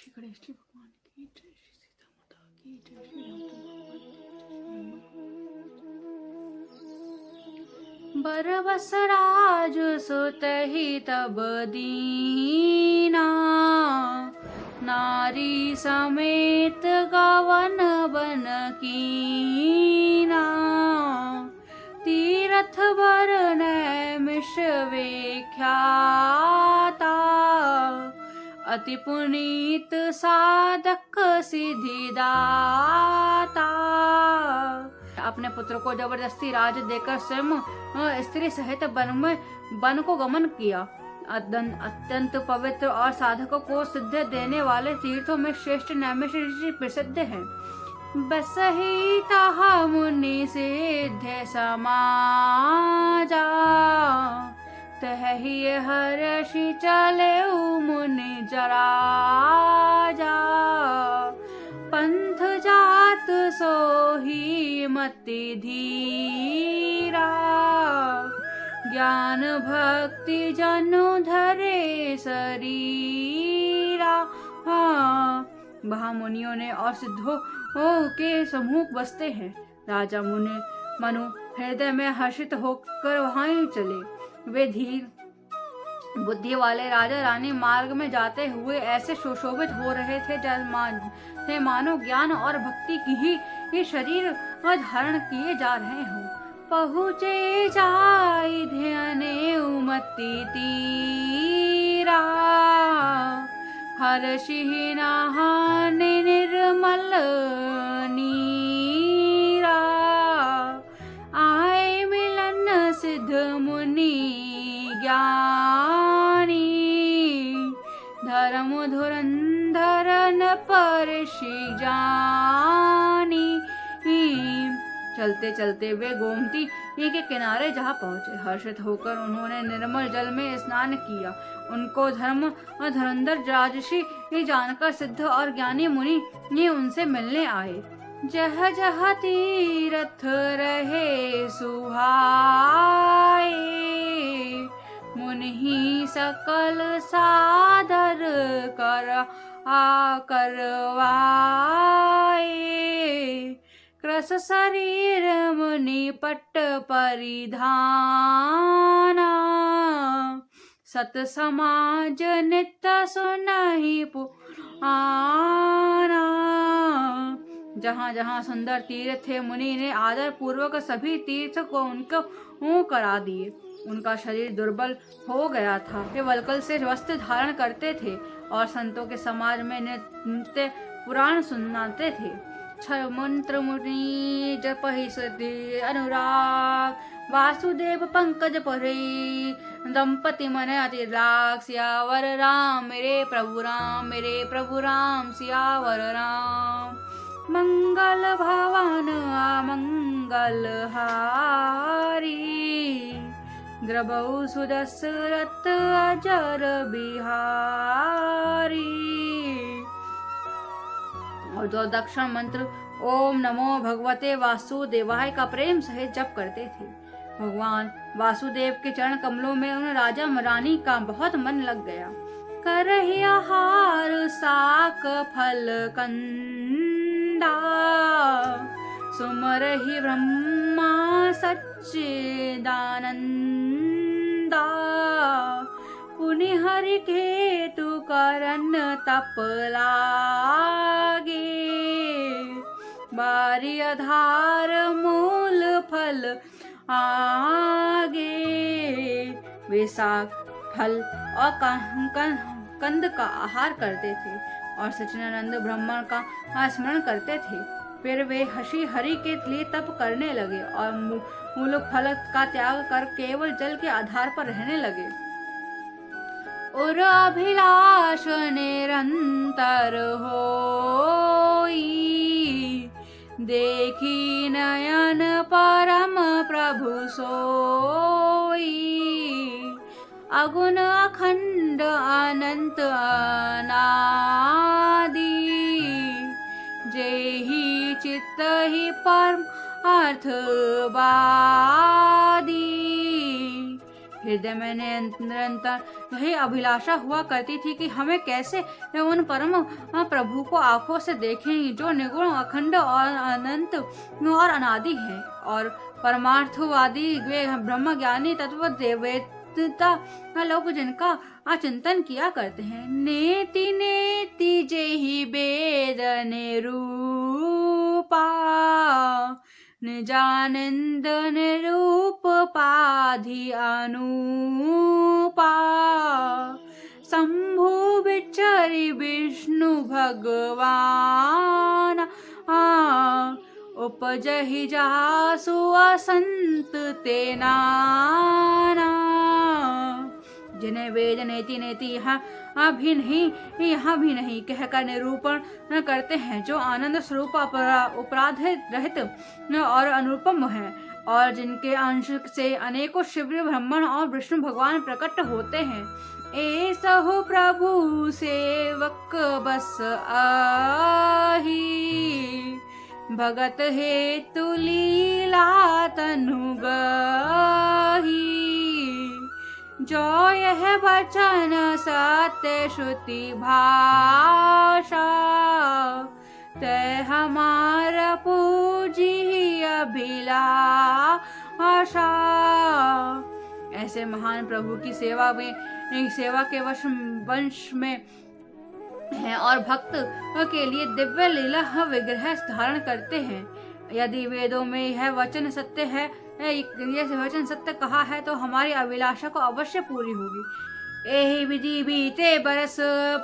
श्री गणेश जी भगवान की जय, श्री सीता माता की जय, श्री रामचंद्र भगवान की जय। बरबस राज सुतहि तब दीना, नारी समेत गवन बन कीना। तीरथ बर नैमिष विख्याता, अति पुनीत साधक सिद्धिदाता। अपने पुत्र को जबरदस्ती राज देकर स्वयं स्त्री सहित वन को गमन किया। अत्यंत पवित्र और साधकों को सिद्ध देने वाले तीर्थों में श्रेष्ठ नैमिष ऋषि प्रसिद्ध हैं। बसहि तहा मुनि सिद्ध समाजा, तहि हर्षि चले मुनि जराजा। पंथ जात सोही मति धीरा, ज्ञान भक्ति जनु धरे शरीरा। वहाँ मुनियों ने और सिद्धों के समूह बसते हैं। राजा मनु हृदय में हर्षित होकर वहाँ ही चले। वे धीर बुद्धि वाले राजा रानी मार्ग में जाते हुए ऐसे सुशोभित हो रहे थे जैसे मानो ज्ञान और भक्ति की ही शरीर धारण किए जा रहे हों। पहुँचे जाई ध्याने उमति तीरा, हर्षि नहाने निर्मल नीरा। आए मिलन सिद्ध मुनि ज्ञानी, धर्म धुरंधर न परषि जानी। चलते चलते वे गोमती के किनारे जहाँ पहुँचे। हर्षित होकर उन्होंने निर्मल जल में स्नान किया। उनको धर्म धुरंधर राजर्षि जानकर सिद्ध और ज्ञानी मुनि उनसे मिलने आए। जह जह तीरथ रहे सुहाए, मुनि सकल सादर करवाए। कृस शरीर मुनि पट्ट परिधाना, सत समाज नित्य सुनहि पुराना। जहाँ जहाँ सुंदर तीर्थ थे, मुनि ने आदर पूर्वक सभी तीर्थ को उनको करा दिए। उनका शरीर दुर्बल हो गया था। वे वल्कल से वस्त्र धारण करते थे और संतों के समाज में नित्य पुराण सुनाते थे। छल मंत्र मुनि जपहि सिद्धि अनुराग, वासुदेव पंकज परे दंपति मन अति लाग। सियावर राम मेरे प्रभु राम, मेरे प्रभु राम सियावर राम। मंगल भवन अमंगल हारी, द्रबहु सुदशरथ अजर बिहारी। और जो दक्षिण मंत्र ओम नमो भगवते वासुदेवाय का प्रेम सहित जप करते थे। भगवान वासुदेव के चरण कमलों में उन राजा रानी का बहुत मन लग गया। करहि आहार साक फल कंदा, सुमरहि ब्रह्मा सच्चिदानंदा। पुनि हरि केतु करन तप लागे, बारी आधार मूल फल आगे। वे साग फल और कंद का आहार करते थे और सच्चिदानंद ब्रह्मा का स्मरण करते थे। फिर वे हरि के लिए तप करने लगे और मूल फल का त्याग कर केवल जल के आधार पर रहने लगे। और अभिलाष निरंतर होई, देखी नयन परम प्रभु सोई। अगुण अखंड अनंत अनादि, जेहि चित्त ही परम अर्थवादी। हृदय में निरंतर यही अभिलाषा हुआ करती थी कि हमें कैसे उन परम प्रभु को आंखों से देखें जो निर्गुण, अखंड और अनंत और अनादि है, और परमार्थवादी वे ब्रह्म ज्ञानी तत्व देवता लोग जिनका चिंतन किया करते हैं। नेति नेति जेहि वेद निरूपा निजानंद निरूप पाधि अनुपा शंभु विचरि विष्णु भगवान उपजहि जासु असंत ते नाना। जिन्हें वेद नेति नेति यहाँ भी नहीं कहकर निरूपण करते हैं, जो आनंद स्वरूप अपराध रहित और अनुपम है, और जिनके अंश से अनेकों शिव ब्रह्मण और विष्णु भगवान प्रकट होते हैं। ऐसहु प्रभु सेवक बस आही भगत हेतु लीला तनु गाही। जो यह वचन सत्य श्रुति भाषा ते हमारा पूजी अभिलाषा। ऐसे महान प्रभु की सेवा के वंश में है और भक्त के लिए दिव्य लीला विग्रह धारण करते हैं। यदि वेदों में यह वचन सत्य है, यह वचन सत्य कहा है, तो हमारी अभिलाषा को अवश्य पूरी होगी। एहि विधि बीते बरस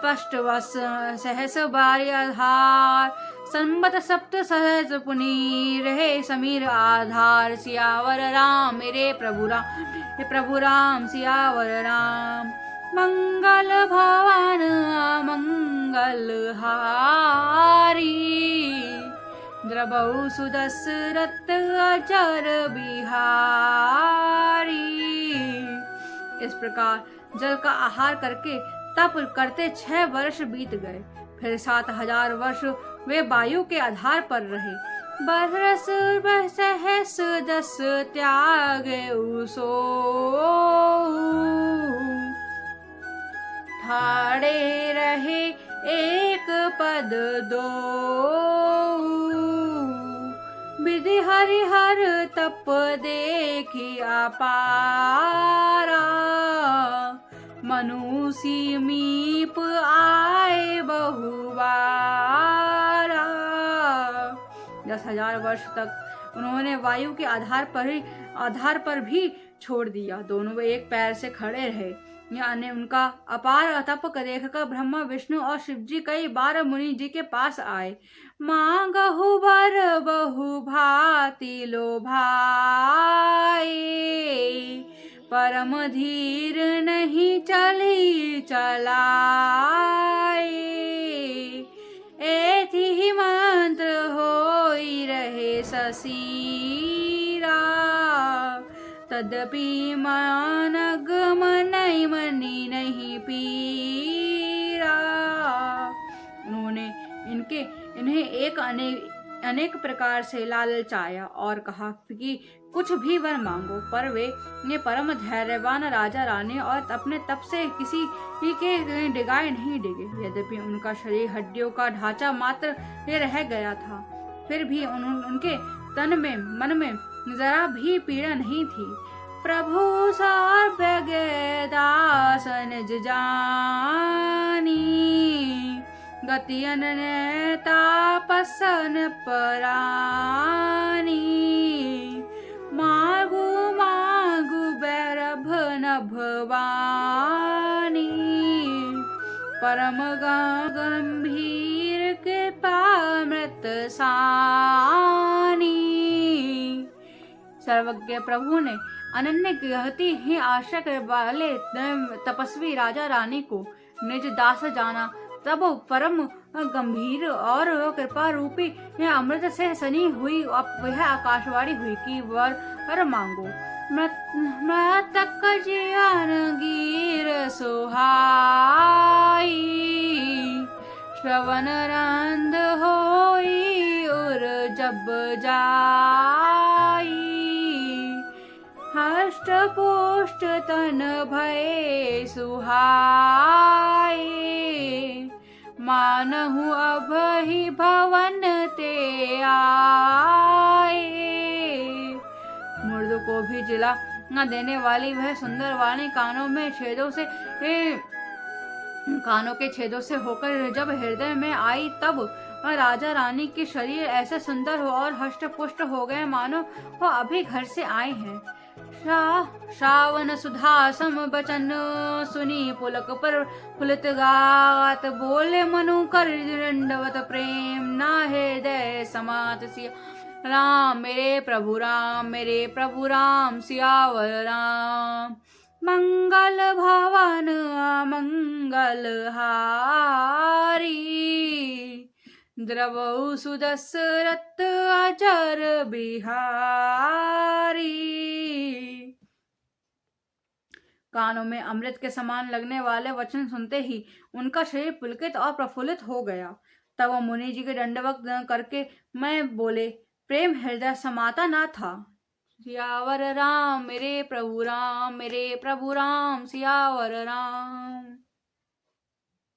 पष्ट वस सहस बारी आधार संबत सप्त सहस पुनी रहे समीर आधार। सियावर राम मेरे प्रभु राम सियावर राम। मंगल भवन मंगल हारी द्रबहु सुदशरथ अजर बिहारी। इस प्रकार जल का आहार करके तप करते 6 वर्ष बीत गए। फिर 7000 वर्ष वे वायु के आधार पर रहे। बरस सहस 10 त्यागे उसो ठाड़े रहे एक पद दो। विधि हरिहर तप देखी अपारा मनु सीमीप आए बहुबारा। 10,000 वर्ष तक उन्होंने वायु के आधार पर भी छोड़ दिया। दोनों एक पैर से खड़े रहे। यानी उनका अपार तप देखकर ब्रह्मा विष्णु और शिव जी कई बार मुनि जी के पास आए। मांगहु वर बहु भांति लोभाए परम धीर नहीं चली चलाए। एथि मंत्र होई रहे ससीरा तदपि मानग मनई मनी नहीं पीरा। उन्होंने इन्हें अनेक प्रकार से लालचाया और कहा कि कुछ भी वर मांगो, पर वे ये परम धैर्यवान राजा रानी और अपने तप से किसी के डिगाए नहीं डिगे। यद्यपि उनका शरीर हड्डियों का ढांचा मात्र रह गया था, फिर भी उनके तन में मन में जरा भी पीड़ा नहीं थी। प्रभु सर्वज्ञ दास निज जानी गति अनन्य तापसन परानी। मागु मागु बैरभ नभवानी परम गंभीर के पामृत सानी। सर्वज्ञ प्रभु ने अनन्य गति ही आशा के वाले तपस्वी राजा रानी को निज दास जाना। तब परम गंभीर और कृपा रूपी अमृत से सनी हुई वह आकाशवाणी हुई कि वर मांगो। मृतक जियान गिर सुहाई श्रवण रंद होई और जब जाई। हष्ट पुष्ट तन भये सुहाए, मानहु अब ही भवन ते आए। मुर्दों को भी जिला न देने वाली वह सुंदर वाणी कानों के छेदों से होकर जब हृदय में आई, तब राजा रानी के शरीर ऐसे सुंदर हो और हष्ट पुष्ट हो गए मानो वो अभी घर से आए हैं। श्रावण सुधा सम बचन सुनी पुलक पर फुलित गात, बोले मनु कर दंडवत प्रेम ना हृदय समात सिया राम मेरे प्रभु राम, मेरे प्रभु राम सियावर राम। मंगल भवन अमंगल हारी, द्रवहु सुदशरथ अजर बिहारी। कानों में अमृत के समान लगने वाले वचन सुनते ही उनका शरीर पुलकित और प्रफुल्लित हो गया। तब वो मुनि जी के दंडवत करके मैं बोले, प्रेम हृदय समाता ना था। सियावर राम मेरे प्रभु राम, मेरे प्रभु राम सियावर राम।